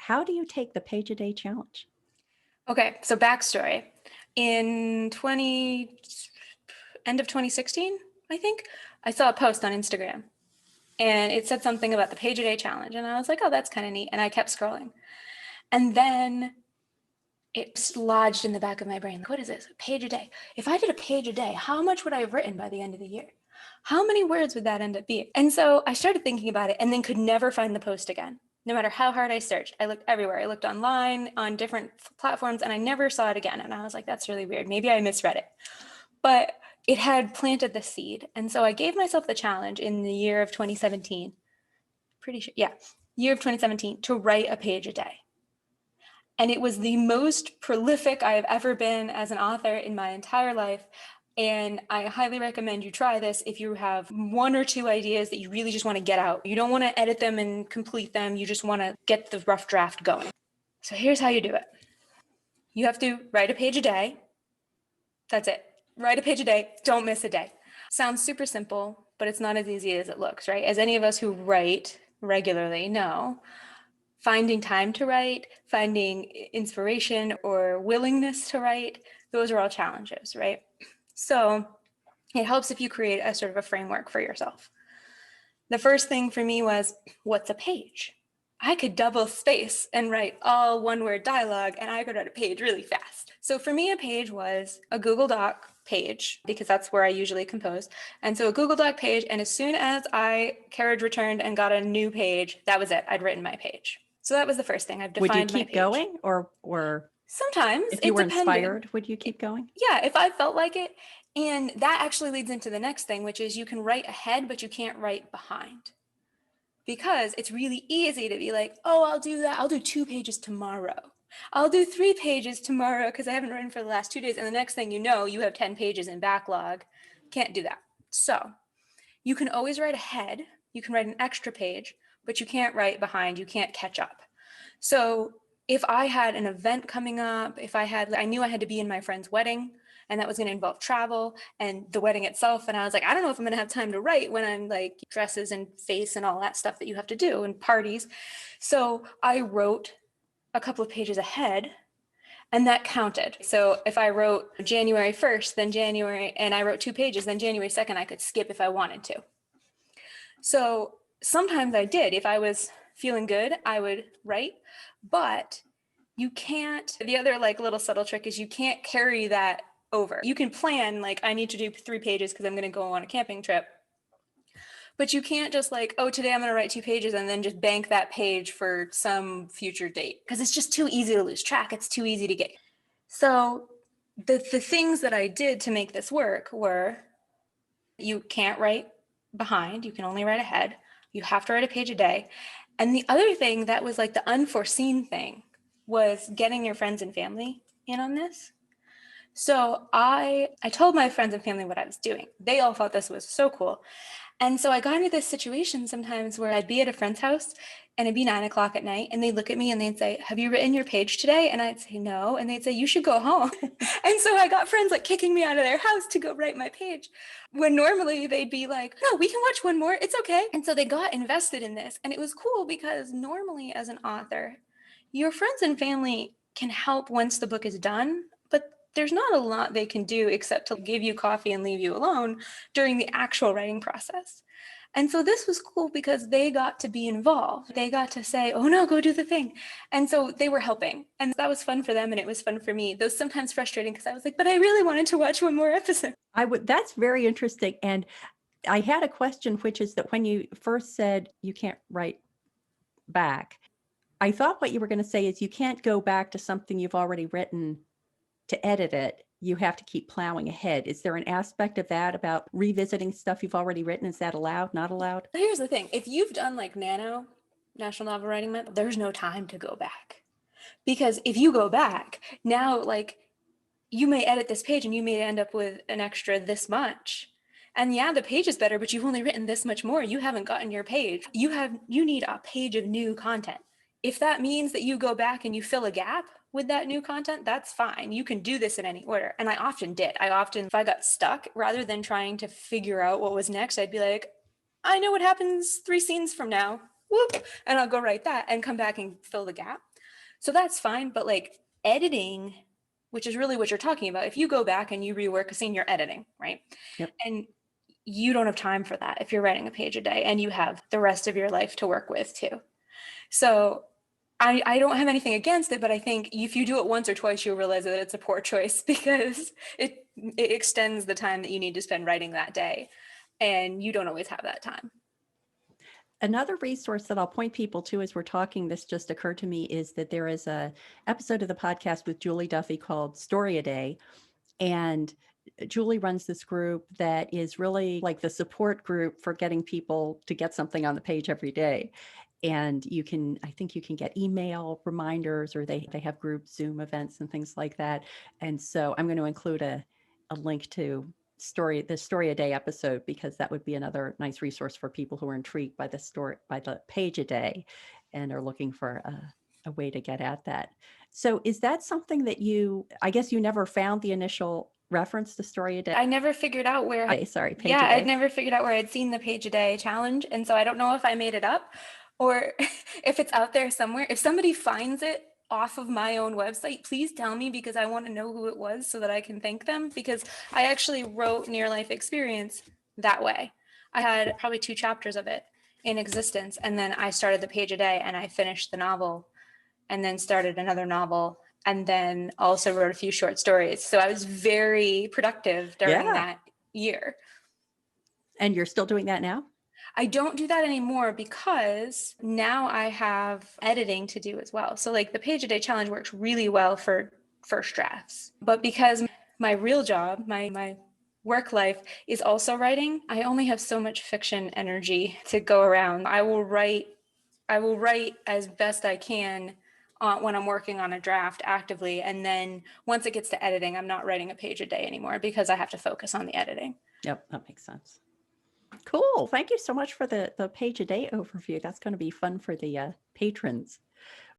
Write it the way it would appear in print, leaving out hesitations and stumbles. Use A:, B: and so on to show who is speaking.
A: How do you take the page a day challenge?
B: Okay, so backstory. In end of 2016, I think, I saw a post on Instagram and it said something about the page a day challenge. And I was like, oh, that's kind of neat. And I kept scrolling. And then it lodged in the back of my brain. Like, what is this? A page a day. If I did a page a day, how much would I have written by the end of the year? How many words would that end up being? And so I started thinking about it and then could never find the post again. No matter how hard I searched, I looked everywhere. I looked online on different platforms and I never saw it again. And I was like, that's really weird. Maybe I misread it. But it had planted the seed. And so I gave myself the challenge in the year of 2017, pretty sure, yeah, year of 2017, to write a page a day. And it was the most prolific I have ever been as an author in my entire life. And I highly recommend you try this if you have one or two ideas that you really just want to get out. You don't want to edit them and complete them. You just want to get the rough draft going. So here's how you do it. You have to write a page a day. That's it. Write a page a day. Don't miss a day. Sounds super simple, but it's not as easy as it looks, right? As any of us who write regularly know, finding time to write, finding inspiration or willingness to write, those are all challenges, right? So it helps if you create a sort of a framework for yourself. The first thing for me was, what's a page? I could double space and write all one-word dialogue, and I could write a page really fast. So for me, a page was a Google Doc page, because that's where I usually compose. And so a Google Doc page, and as soon as I carriage returned and got a new page, that was it. I'd written my page. So that was the first thing. I've defined my page.
A: Would you keep going or
B: sometimes
A: if you were inspired, would you keep going?
B: Yeah, if I felt like it. And that actually leads into the next thing, which is you can write ahead, but you can't write behind. Because it's really easy to be like, oh, I'll do that. I'll do 2 pages tomorrow. I'll do 3 pages tomorrow because I haven't written for the last 2 days. And the next thing you know, you have 10 pages in backlog. Can't do that. So you can always write ahead. You can write an extra page, but you can't write behind. You can't catch up. So if I had an event coming up, I knew I had to be in my friend's wedding and that was going to involve travel and the wedding itself. And I was like, I don't know if I'm going to have time to write when I'm like dresses and face and all that stuff that you have to do and parties. So I wrote a couple of pages ahead and that counted. So if I wrote January 1st, then January, and I wrote 2 pages, then January 2nd, I could skip if I wanted to. So sometimes I did. If I was feeling good, I would write, but you can't, the other like little subtle trick is you can't carry that over. You can plan like, I need to do 3 pages because I'm going to go on a camping trip. But you can't just like, oh, today I'm going to write 2 pages and then just bank that page for some future date because it's just too easy to lose track. It's too easy to get. So the things that I did to make this work were you can't write behind, you can only write ahead. You have to write a page a day. And the other thing that was like the unforeseen thing was getting your friends and family in on this. So I told my friends and family what I was doing. They all thought this was so cool. And so I got into this situation sometimes where I'd be at a friend's house and it'd be 9:00 at night and they'd look at me and they'd say, have you written your page today? And I'd say, no. And they'd say, you should go home. And so I got friends like kicking me out of their house to go write my page when normally they'd be like, no, we can watch one more. It's okay. And so they got invested in this. And it was cool because normally as an author, your friends and family can help once the book is done, but there's not a lot they can do except to give you coffee and leave you alone during the actual writing process. And so this was cool because they got to be involved. They got to say, oh no, go do the thing. And so they were helping. And that was fun for them and it was fun for me. Though sometimes frustrating because I was like, but I really wanted to watch one more episode.
A: That's very interesting. And I had a question, which is that when you first said you can't write back, I thought what you were going to say is you can't go back to something you've already written to edit it. You have to keep plowing ahead. Is there an aspect of that about revisiting stuff you've already written? Is that allowed, not allowed?
B: Here's the thing. If you've done like National Novel Writing Month, there's no time to go back. Because if you go back, now like you may edit this page and you may end up with an extra this much. And yeah, the page is better, but you've only written this much more. You haven't gotten your page. You need a page of new content. If that means that you go back and you fill a gap with that new content, that's fine. You can do this in any order. And I often did. If I got stuck, rather than trying to figure out what was next, I'd be like, I know what happens 3 scenes from now. whoop, and I'll go write that and come back and fill the gap. So that's fine. But like editing, which is really what you're talking about, if you go back and you rework a scene, you're editing, right?
A: Yep.
B: And you don't have time for that if you're writing a page a day and you have the rest of your life to work with too. So I don't have anything against it, but I think if you do it once or twice, you'll realize that it's a poor choice because it extends the time that you need to spend writing that day. And you don't always have that time.
A: Another resource that I'll point people to as we're talking, this just occurred to me, is that there is a episode of the podcast with Julie Duffy called Story a Day. And Julie runs this group that is really like the support group for getting people to get something on the page every day. And I think you can get email reminders, or they have group Zoom events and things like that. And so I'm going to include a link to the Story a Day episode, because that would be another nice resource for people who are intrigued by the page a day and are looking for a way to get at that. So is that something that I guess you never found the initial reference to Story a Day?
B: I never figured out where,
A: Page
B: yeah,
A: a day.
B: I'd never figured out where I'd seen the page a day challenge. And so I don't know if I made it up or if it's out there somewhere. If somebody finds it off of my own website, please tell me, because I want to know who it was so that I can thank them, because I actually wrote Near Life Experience that way. I had probably 2 chapters of it in existence. And then I started the page a day and I finished the novel and then started another novel and then also wrote a few short stories. So I was very productive during that year.
A: And you're still doing that now?
B: I don't do that anymore because now I have editing to do as well. So like the page a day challenge works really well for first drafts. But because my real job, my work life is also writing, I only have so much fiction energy to go around. I will write as best I can when I'm working on a draft actively. And then once it gets to editing, I'm not writing a page a day anymore because I have to focus on the editing.
A: Yep, that makes sense. Cool. Thank you so much for the page a day overview. That's going to be fun for the patrons.